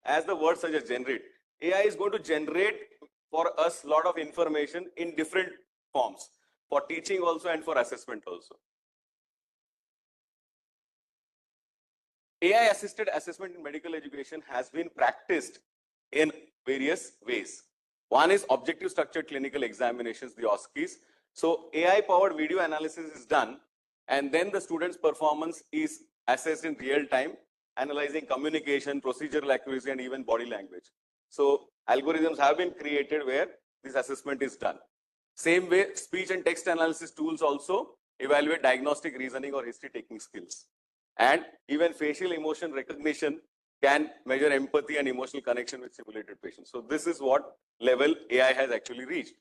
as the word suggests, generate. AI is going to generate for us a lot of information in different forms, for teaching also and for assessment also. AI assisted assessment in medical education has been practiced in various ways. One is objective structured clinical examinations, the OSCEs. So AI powered video analysis is done, and then the student's performance is assessed in real time, analyzing communication, procedural accuracy, and even body language. So algorithms have been created where this assessment is done. Same way, speech and text analysis tools also evaluate diagnostic reasoning or history taking skills. And even facial emotion recognition can measure empathy and emotional connection with simulated patients. So this is what level AI has actually reached.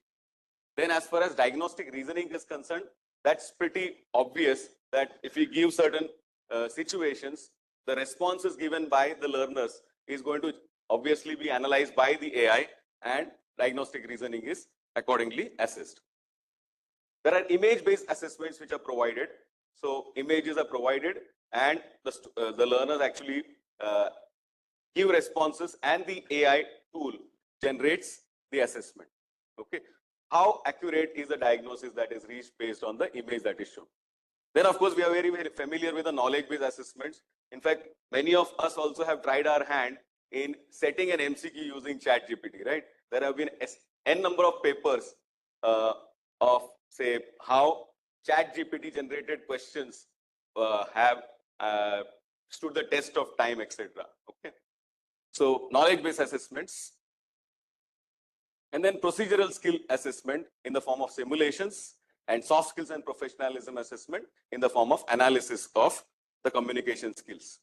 Then as far as diagnostic reasoning is concerned, that's pretty obvious that if we give certain situations, the responses given by the learners is going to obviously be analyzed by the AI, and diagnostic reasoning is accordingly assessed. There are image-based assessments which are provided. So images are provided, and the learners actually give responses, and the AI tool generates the assessment. Okay, how accurate is the diagnosis that is reached based on the image that is shown? Then, of course, we are very, very familiar with the knowledge-based assessments. In fact, many of us also have tried our hand in setting an MCQ using ChatGPT, right? There have been n number of papers of, say, how ChatGPT generated questions have stood the test of time, etc. Okay, so knowledge-based assessments, and then procedural skill assessment in the form of simulations, and soft skills and professionalism assessment in the form of analysis of the communication skills.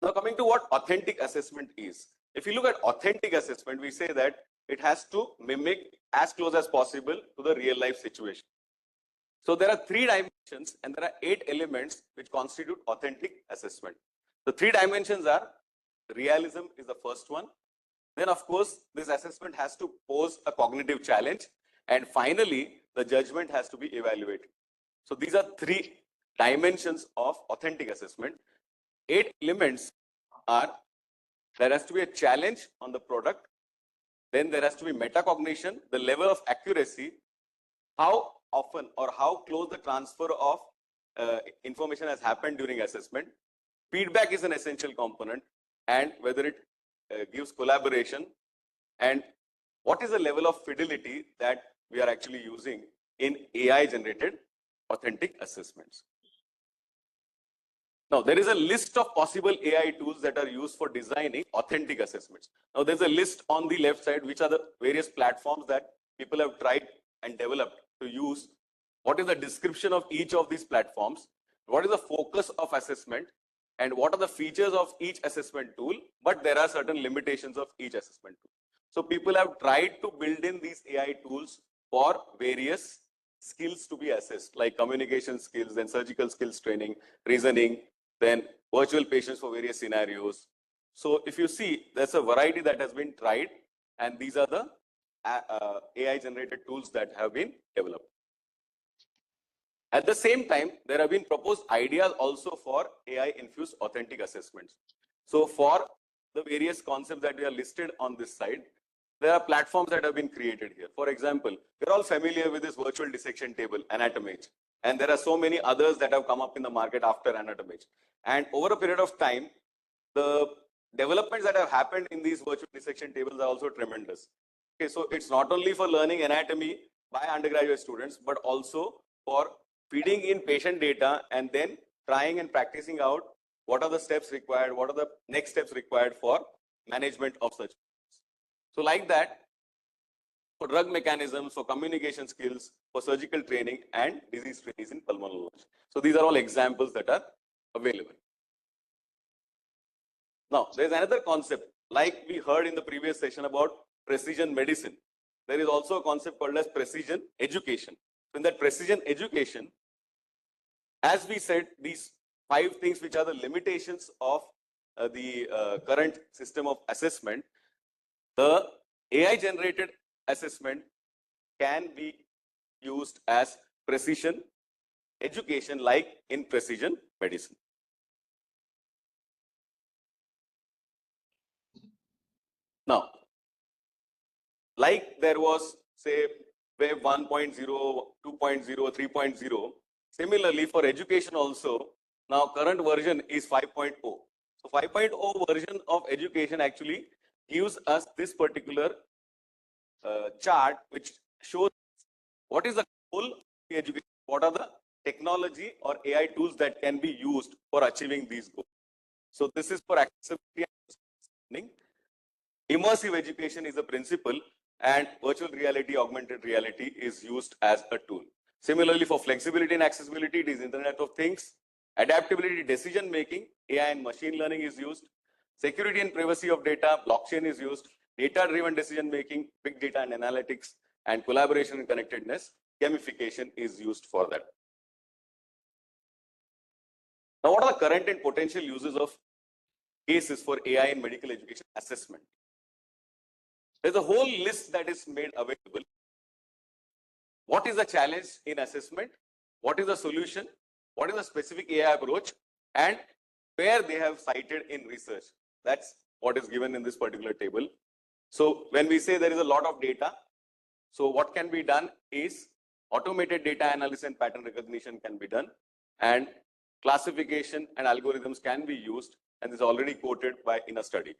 Now, coming to what authentic assessment is. If you look at authentic assessment, we say that it has to mimic as close as possible to the real life situation. So there are 3 dimensions and there are 8 elements which constitute authentic assessment. The 3 dimensions are: realism is the first one. Then, of course, this assessment has to pose a cognitive challenge. And finally, the judgment has to be evaluated. So these are 3 dimensions of authentic assessment. 8 elements are: there has to be a challenge on the product. Then there has to be metacognition, the level of accuracy, how often or how close the transfer of information has happened during assessment. Feedback is an essential component, and whether it gives collaboration, and what is the level of fidelity that we are actually using in AI generated authentic assessments. Now, there is a list of possible AI tools that are used for designing authentic assessments. Now, there's a list on the left side, which are the various platforms that people have tried and developed to use. What is the description of each of these platforms? What is the focus of assessment? And what are the features of each assessment tool? But there are certain limitations of each assessment tool. So people have tried to build in these AI tools for various skills to be assessed, like communication skills, then surgical skills training, reasoning, then virtual patients for various scenarios. So if you see, there's a variety that has been tried, and these are the AI generated tools that have been developed. At the same time, there have been proposed ideas also for AI infused authentic assessments. So for the various concepts that we are listed on this side, there are platforms that have been created here. For example, we're all familiar with this virtual dissection table, Anatomage. And there are so many others that have come up in the market after Anatomage. And over a period of time, the developments that have happened in these virtual dissection tables are also tremendous. Okay, so it's not only for learning anatomy by undergraduate students, but also for feeding in patient data and then trying and practicing out what are the steps required, what are the next steps required for management of such. So like that, for drug mechanisms, for communication skills, for surgical training and disease trainees in pulmonology. So these are all examples that are available. Now, there's another concept, like we heard in the previous session about precision medicine. There is also a concept called as precision education. So in that precision education, as we said, these 5 things which are the limitations of the current system of assessment, the AI generated assessment can be used as precision education, like in precision medicine. Now, like there was, say, Web 1.0, 2.0, 3.0, similarly for education also, now current version is 5.0. So 5.0 version of education actually gives us this particular chart which shows what is the goal of the education, what are the technology or AI tools that can be used for achieving these goals. So this is for accessibility and learning. Immersive education is a principle and virtual reality, augmented reality is used as a tool. Similarly, for flexibility and accessibility, it is Internet of Things. Adaptability, decision making, AI and machine learning is used. Security and privacy of data, blockchain is used. Data-driven decision making, big data and analytics, and collaboration and connectedness, gamification is used for that. Now, what are the current and potential uses of cases for AI in medical education assessment? There's a whole list that is made available. What is the challenge in assessment? What is the solution? What is the specific AI approach? And where they have cited in research. That's what is given in this particular table. So when we say there is a lot of data, so what can be done is automated data analysis and pattern recognition can be done, and classification and algorithms can be used, and this is already quoted in a study.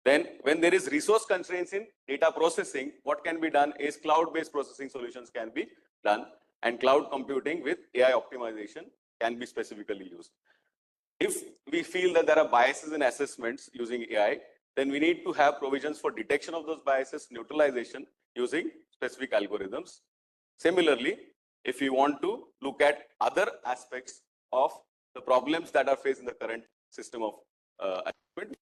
Then when there is resource constraints in data processing, what can be done is cloud-based processing solutions can be done, and cloud computing with AI optimization can be specifically used. If we feel that there are biases in assessments using AI, then we need to have provisions for detection of those biases, neutralization using specific algorithms. Similarly, if you want to look at other aspects of the problems that are faced in the current system of assessment,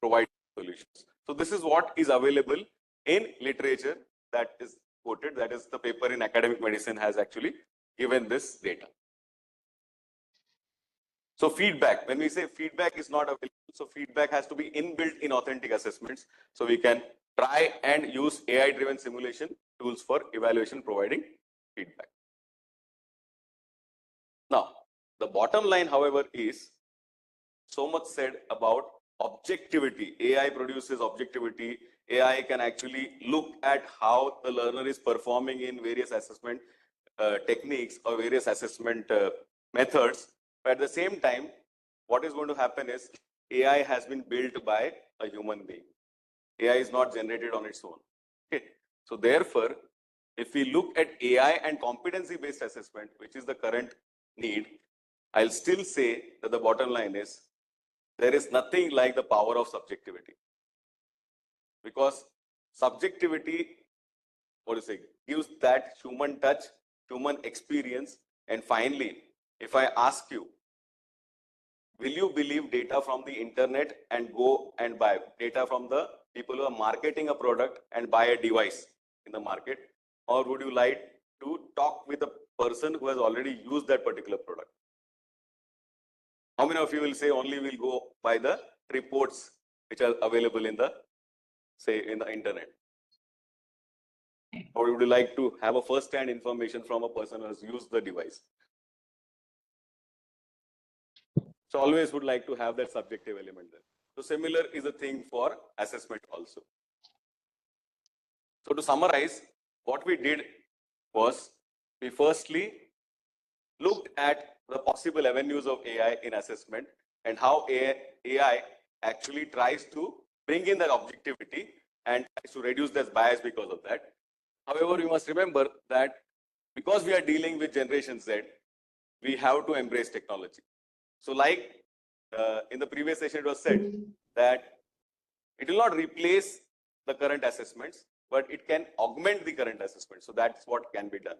provide solutions. So this is what is available in literature that is quoted, that is the paper in academic medicine has actually given this data. So feedback, when we say feedback is not available, so feedback has to be inbuilt in authentic assessments. So we can try and use AI-driven simulation tools for evaluation, providing feedback. Now, the bottom line, however, is so much said about objectivity. AI produces objectivity. AI can actually look at how the learner is performing in various assessment techniques or various assessment methods. But at the same time, what is going to happen is AI has been built by a human being. AI is not generated on its own. Okay. So therefore, if we look at AI and competency-based assessment, which is the current need, I'll still say that the bottom line is there is nothing like the power of subjectivity. Because subjectivity, what to say, gives that human touch, human experience. And finally, if I ask you, will you believe data from the internet and go and buy data from the people who are marketing a product and buy a device in the market? Or would you like to talk with a person who has already used that particular product? How many of you will say only will go by the reports which are available in the, say, in the internet? Or would you like to have a first-hand information from a person who has used the device? So always would like to have that subjective element there. So similar is a thing for assessment also. So to summarize, what we did was we firstly looked at the possible avenues of AI in assessment and how AI actually tries to bring in that objectivity and tries to reduce that bias because of that. However, you must remember that because we are dealing with Generation Z, we have to embrace technology. So like in the previous session, it was said that it will not replace the current assessments, but it can augment the current assessment. So that's what can be done.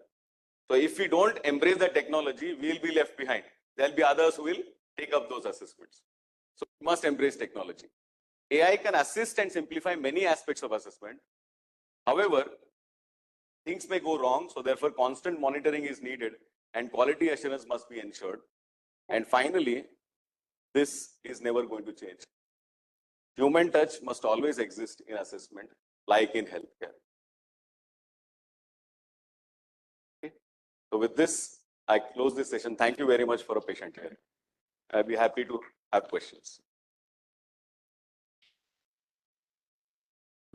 So if we don't embrace the technology, we'll be left behind. There'll be others who will take up those assessments. So we must embrace technology. AI can assist and simplify many aspects of assessment. However, things may go wrong. So therefore, constant monitoring is needed and quality assurance must be ensured. And finally, this is never going to change. Human touch must always exist in assessment, like in healthcare. Okay. So with this, I close this session. Thank you very much for a patient hearing. I'll be happy to have questions.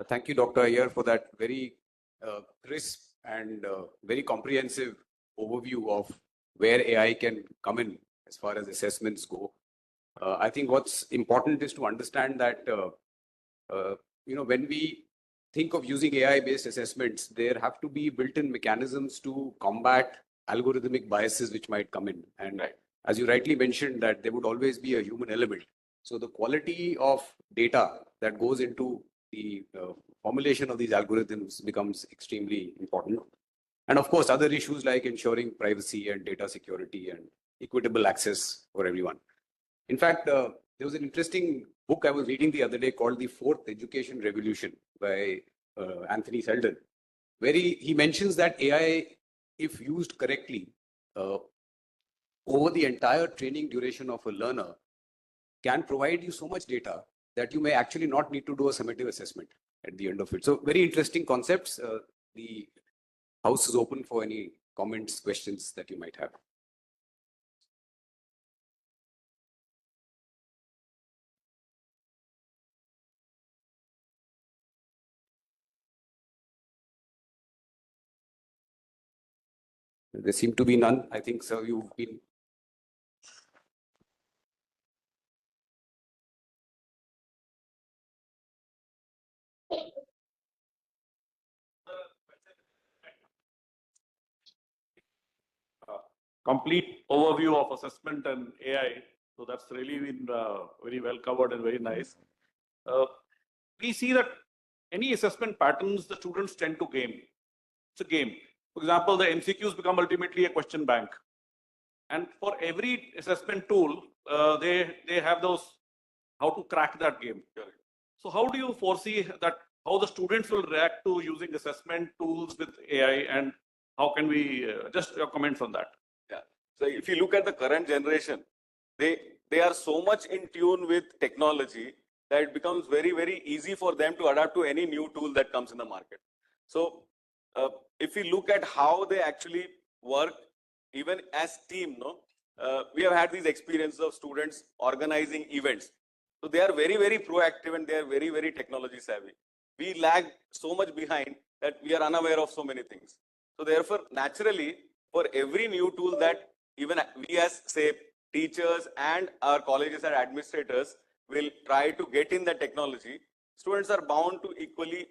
Thank you, Dr. Iyer, for that very crisp and very comprehensive overview of where AI can come in as far as assessments go. I think what's important is to understand that when we think of using AI-based assessments, there have to be built-in mechanisms to combat algorithmic biases which might come in. And as you rightly mentioned, that there would always be a human element. So the quality of data that goes into the formulation of these algorithms becomes extremely important. And of course, other issues like ensuring privacy and data security and equitable access for everyone. In fact, there was an interesting book I was reading the other day called The Fourth Education Revolution by Anthony Seldon, where he mentions that AI, if used correctly, over the entire training duration of a learner, can provide you so much data that you may actually not need to do a summative assessment at the end of it. So very interesting concepts. The house is open for any comments, questions that you might have. There seem to be none. I think so. You've been. Complete overview of assessment and AI. So that's really been very well covered and very nice. We see that any assessment patterns the students tend to game. It's a game. For example, the MCQs become ultimately a question bank. And for every assessment tool, they have those, how to crack that game. So how do you foresee that, how the students will react to using assessment tools with AI, and how can we, just your comments on that? Yeah. So if you look at the current generation, they are so much in tune with technology that it becomes very, very easy for them to adapt to any new tool that comes in the market. So if we look at how they actually work, even as team, we have had these experiences of students organizing events. So they are very, very proactive and they are very, very technology savvy. We lag so much behind that we are unaware of so many things. So therefore, naturally, for every new tool that even we as, say, teachers and our colleges and administrators will try to get in the technology, students are bound to equally,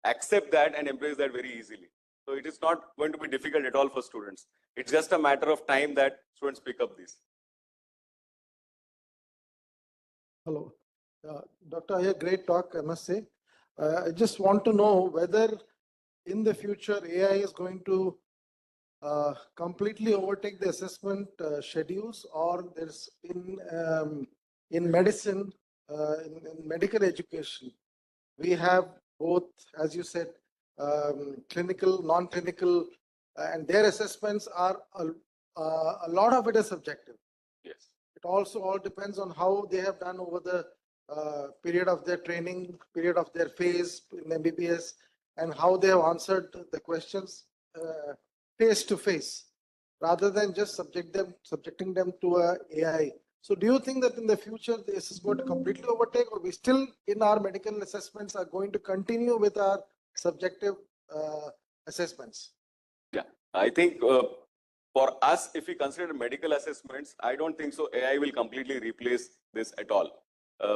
accept that and embrace that very easily. So it is not going to be difficult at all for students. It's just a matter of time that students pick up this. Hello. Dr. Iyer, great talk, I must say. I just want to know whether in the future AI is going to completely overtake the assessment schedules, or there's in medicine, in medical education, we have both, as you said, clinical, non-clinical, and their assessments are a lot of it is subjective. Yes. It also all depends on how they have done over the period of their training, period of their phase in MBBS, and how they have answered the questions face to face, rather than just subjecting them to a AI. So do you think that in the future this is going to completely overtake, or we still in our medical assessments are going to continue with our subjective assessments? Yeah, I think for us, if we consider medical assessments, I don't think so AI will completely replace this at all.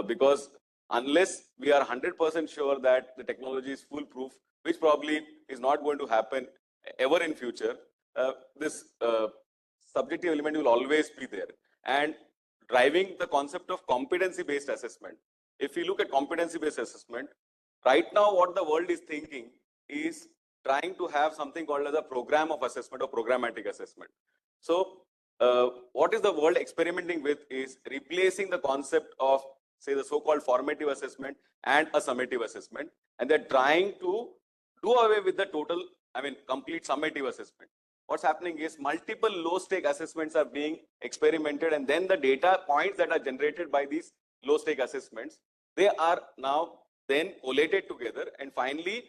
Because unless we are 100% sure that the technology is foolproof, which probably is not going to happen ever in future, this subjective element will always be there. And driving the concept of competency-based assessment. If you look at competency-based assessment, right now what the world is thinking is trying to have something called as a program of assessment or programmatic assessment. So what is the world experimenting with is replacing the concept of, say, the so-called formative assessment and a summative assessment. And they're trying to do away with the total, complete summative assessment. What's happening is multiple low-stake assessments are being experimented, and then the data points that are generated by these low-stake assessments, they are now then collated together, and finally